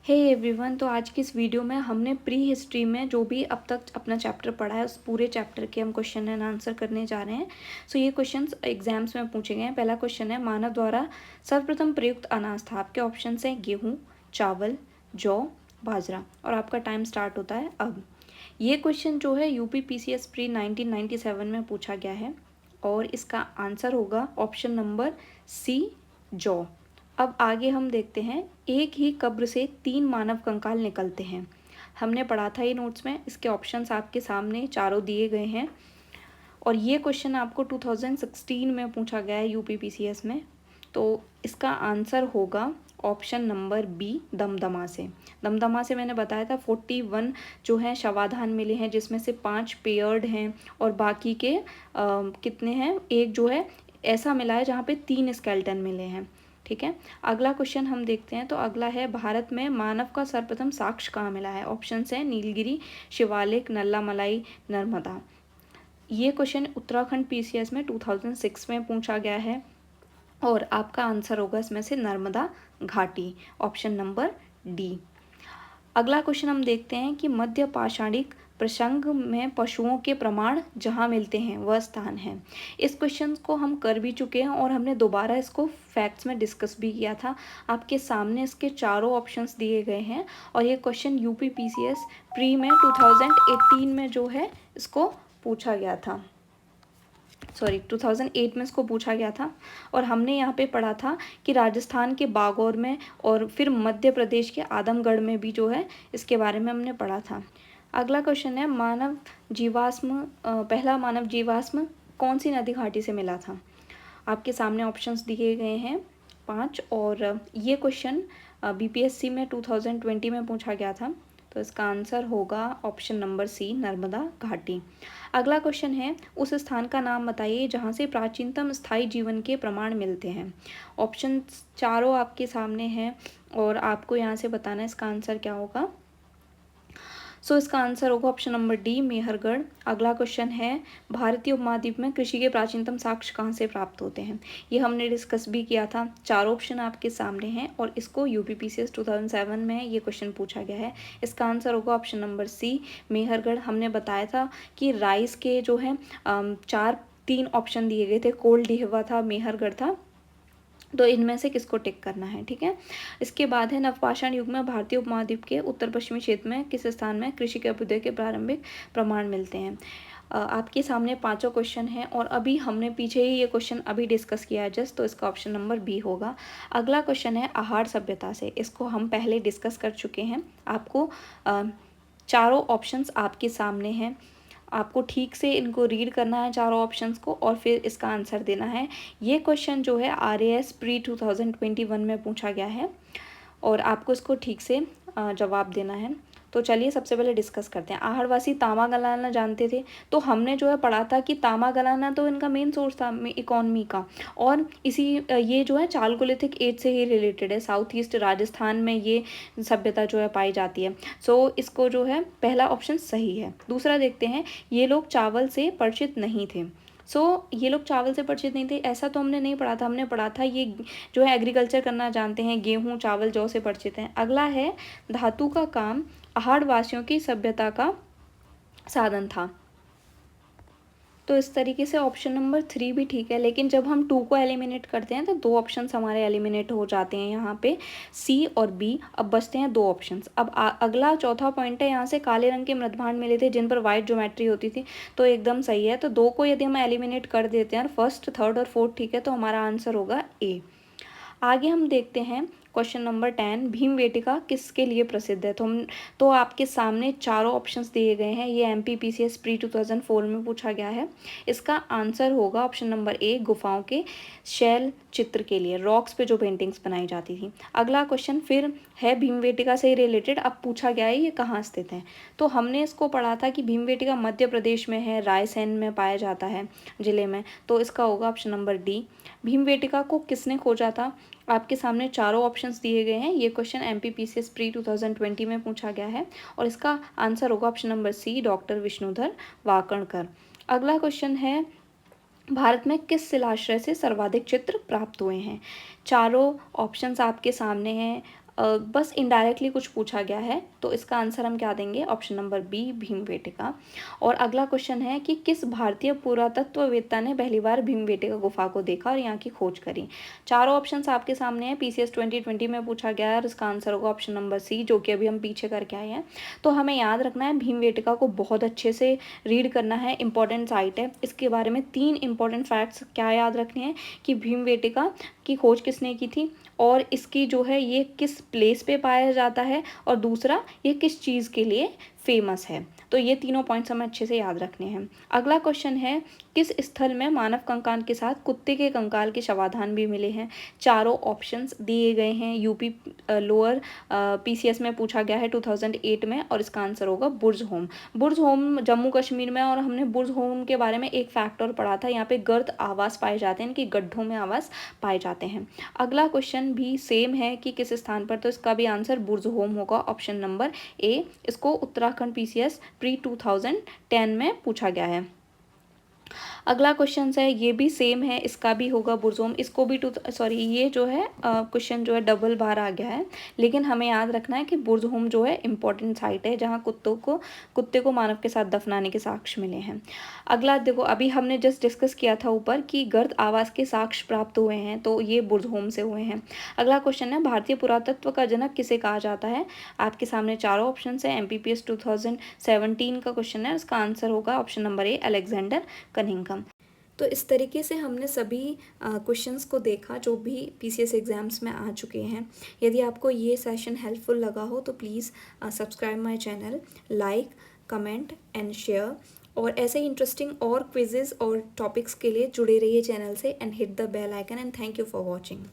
Hey everyone, तो आज की इस वीडियो में हमने प्री हिस्ट्री में जो भी अब तक अपना चैप्टर पढ़ा है उस पूरे चैप्टर के हम क्वेश्चन एंड आंसर करने जा रहे हैं। सो ये क्वेश्चंस एग्जाम्स में पूछे गए हैं। पहला क्वेश्चन है, मानव द्वारा सर्वप्रथम प्रयुक्त अनाज था। आपके ऑप्शन हैं गेहूँ, चावल, जौ, बाजरा। और आपका टाइम स्टार्ट होता है अब। ये क्वेश्चन जो है यूपी पीसीएस प्री 1997 में पूछा गया है और इसका आंसर होगा ऑप्शन नंबर सी, जौ। अब आगे हम देखते हैं, एक ही कब्र से 3 मानव कंकाल निकलते हैं। हमने पढ़ा था ये नोट्स में। इसके ऑप्शंस आपके सामने चारों दिए गए हैं और ये क्वेश्चन आपको 2016 में पूछा गया है यूपी पीसीएस में। तो इसका आंसर होगा ऑप्शन नंबर बी, दमदमा से। दमदमा से मैंने बताया था 41 जो है शवाधान मिले हैं, जिसमें से 5 पेयर्ड हैं और बाकी के कितने हैं, एक जो है ऐसा मिला है जहाँ पे 3 स्केल्टन मिले हैं। ठीक है, अगला क्वेश्चन हम देखते हैं। तो अगला है, भारत में मानव का सर्वप्रथम साक्ष्य कहाँ मिला है। ऑप्शन है नीलगिरी, शिवालिक, नल्ला मलाई, नर्मदा। ये क्वेश्चन उत्तराखंड पीसीएस में 2006 में पूछा गया है और आपका आंसर होगा इसमें से नर्मदा घाटी, ऑप्शन नंबर डी। अगला क्वेश्चन हम देखते हैं कि मध्य पाषाणिक प्रसंग में पशुओं के प्रमाण जहाँ मिलते हैं वह स्थान है। इस क्वेश्चन को हम कर भी चुके हैं और हमने दोबारा इसको फैक्ट्स में डिस्कस भी किया था। आपके सामने इसके चारों ऑप्शंस दिए गए हैं और ये क्वेश्चन यूपी पीसीएस प्री में 2018 में जो है इसको पूछा गया था। 2008 में इसको पूछा गया था और हमने यहाँ पे पढ़ा था कि राजस्थान के बागौर में और फिर मध्य प्रदेश के आदमगढ़ में भी जो है इसके बारे में हमने पढ़ा था। अगला क्वेश्चन है, पहला मानव जीवाश्म कौन सी नदी घाटी से मिला था। आपके सामने ऑप्शंस दिए गए हैं 5 और ये क्वेश्चन बीपीएससी में 2020 में पूछा गया था। तो इसका आंसर होगा ऑप्शन नंबर सी, नर्मदा घाटी। अगला क्वेश्चन है, उस स्थान का नाम बताइए जहाँ से प्राचीनतम स्थायी जीवन के प्रमाण मिलते हैं। ऑप्शन चारों आपके सामने हैं और आपको यहाँ से बताना है इसका आंसर क्या होगा। इसका आंसर होगा ऑप्शन नंबर डी, मेहरगढ़। अगला क्वेश्चन है, भारतीय उपमहाद्वीप में कृषि के प्राचीनतम साक्ष्य कहाँ से प्राप्त होते हैं। ये हमने डिस्कस भी किया था। चारों ऑप्शन आपके सामने हैं और इसको यूपीपीसीएस 2007 में ये क्वेश्चन पूछा गया है। इसका आंसर होगा ऑप्शन नंबर सी, मेहरगढ़। हमने बताया था कि राइस के जो है 3 ऑप्शन दिए गए थे, कोल डिहवा था, मेहरगढ़ था। तो इनमें से किसको टिक करना है। ठीक है, इसके बाद है, नवपाषाण युग में भारतीय उपमहाद्वीप के उत्तर पश्चिमी क्षेत्र में किस स्थान में कृषि के अभ्युदय के प्रारंभिक प्रमाण मिलते हैं। आपके सामने 5 क्वेश्चन हैं और अभी हमने पीछे ही ये क्वेश्चन अभी डिस्कस किया है जस्ट। तो इसका ऑप्शन नंबर बी होगा। अगला क्वेश्चन है, आहार सभ्यता से। इसको हम पहले डिस्कस कर चुके हैं। आपको चारों ऑप्शंस आपके सामने हैं, आपको ठीक से इनको रीड करना है चारों ऑप्शंस को और फिर इसका आंसर देना है। ये क्वेश्चन जो है आरएएस प्री 2021 में पूछा गया है और आपको इसको ठीक से जवाब देना है। तो चलिए सबसे पहले डिस्कस करते हैं। आहड़वासी तांबा गलाना जानते थे। तो हमने जो है पढ़ा था कि तांबा गलाना तो इनका मेन सोर्स था इकोनॉमी का और ये जो है चालकोलिथिक एज से ही रिलेटेड है। साउथ ईस्ट राजस्थान में ये सभ्यता जो है पाई जाती है। इसको जो है पहला ऑप्शन सही है। दूसरा देखते हैं, ये लोग चावल से परिचित नहीं थे। ये लोग चावल से परिचित नहीं थे ऐसा तो हमने नहीं पढ़ा था। हमने पढ़ा था ये जो है एग्रीकल्चर करना जानते हैं, गेहूँ, चावल, जौ से परिचित हैं। अगला है, धातु का काम आहड़वासियों की सभ्यता का साधन था। तो इस तरीके से ऑप्शन नंबर 3 भी ठीक है, लेकिन जब हम 2 को एलिमिनेट करते हैं तो 2 ऑप्शंस हमारे एलिमिनेट हो जाते हैं यहाँ पे, सी और बी। अब बचते हैं 2 ऑप्शंस। अब अगला चौथा पॉइंट है, यहाँ से काले रंग के मृदभांड मिले थे जिन पर वाइट ज्योमेट्री होती थी। तो एकदम सही है। तो 2 को यदि हम एलिमिनेट कर देते हैं और फर्स्ट, थर्ड और फोर्थ ठीक है, तो हमारा आंसर होगा ए। आगे हम देखते हैं क्वेश्चन नंबर 10, भीमबेटका किसके लिए प्रसिद्ध है। तो आपके सामने चारों ऑप्शंस दिए गए हैं। ये एमपीपीसीएस प्री 2004 में पूछा गया है। इसका आंसर होगा ऑप्शन नंबर ए, गुफाओं के शैल चित्र के लिए, रॉक्स पे जो पेंटिंग्स बनाई जाती थी। अगला क्वेश्चन फिर है भीमबेटका से रिलेटेड। अब पूछा गया है ये कहाँ स्थित है। तो हमने इसको पढ़ा था कि भीमबेटका मध्य प्रदेश में है, रायसेन में पाया जाता है जिले में। तो इसका होगा ऑप्शन नंबर डी। भीमबेटका को किसने खोजा था। आपके सामने चारों ऑप्शंस दिए गए हैं। ये क्वेश्चन एमपीपीसीएस प्री 2020 में पूछा गया है और इसका आंसर होगा option number C, doctor Vishnudhar Wakankar. अगला क्वेश्चन है, भारत में किस शिलाश्रय से सर्वाधिक चित्र प्राप्त हुए हैं। चारों ऑप्शंस आपके सामने हैं। बस इनडायरेक्टली कुछ पूछा गया है, तो इसका आंसर हम क्या देंगे, ऑप्शन नंबर बी भीमबेटका। और अगला क्वेश्चन है कि किस भारतीय पुरातत्ववेत्ता ने पहली बार भीमबेटका गुफा को देखा और यहाँ की खोज करी। चारों ऑप्शंस आपके सामने हैं, पीसीएस 2020 में पूछा गया है और इसका आंसर होगा ऑप्शन नंबर सी, जो कि अभी हम पीछे करके आए हैं। तो हमें याद रखना है, भीमबेटका को बहुत अच्छे से रीड करना है, इंपॉर्टेंट साइट है। इसके बारे में 3 इंपॉर्टेंट फैक्ट्स क्या याद रखने हैं कि भीमबेटका की खोज किसने की थी, और इसकी जो है ये किस प्लेस पे पाया जाता है, और दूसरा ये किस चीज़ के लिए फेमस है। तो ये तीनों पॉइंट्स हमें अच्छे से याद रखने हैं। अगला क्वेश्चन है, किस स्थल में मानव कंकाल के साथ कुत्ते के कंकाल के शवाधान भी मिले हैं। चारों ऑप्शंस दिए गए हैं, यूपी लोअर पीसीएस में पूछा गया है 2008 में, और इसका आंसर होगा बुर्ज होम। बुर्ज होम जम्मू कश्मीर में, और हमने बुर्ज होम के बारे में एक फैक्टर पढ़ा था, यहाँ पे गर्त आवास पाए जाते हैं, इनकी गड्ढों में आवास पाए जाते हैं। अगला क्वेश्चन भी सेम है कि किस स्थान पर, तो इसका भी आंसर बुर्ज होम होगा, ऑप्शन नंबर ए। इसको उत्तराखंड पीसीएस प्री 2010 में पूछा गया है। अगला क्वेश्चन है, ये भी सेम है, इसका भी होगा बुर्ज होम। इसको भी ये जो है क्वेश्चन जो है डबल बार आ गया है, लेकिन हमें याद रखना है कि बुर्ज होम जो है इंपॉर्टेंट साइट है, जहाँ कुत्ते को मानव के साथ दफनाने के साक्ष्य मिले हैं। अगला देखो, अभी हमने जस्ट डिस्कस किया था ऊपर कि गर्द आवास के साक्ष्य प्राप्त हुए हैं, तो ये बुर्ज होम से हुए हैं। अगला क्वेश्चन है, भारतीय पुरातत्व का जनक किसे कहा जाता है। आपके सामने चारों ऑप्शन है, एमपीपीएस 2017 का क्वेश्चन है, इसका आंसर होगा option number A, Alexander Cunningham. तो इस तरीके से हमने सभी क्वेश्चंस को देखा जो भी पीसीएस एग्ज़ाम्स में आ चुके हैं। यदि आपको ये सेशन हेल्पफुल लगा हो तो please subscribe my channel, like, comment and share, और ऐसे ही इंटरेस्टिंग और क्विजेज़ और टॉपिक्स के लिए जुड़े रहिए चैनल से, and hit the bell icon, and thank you for watching.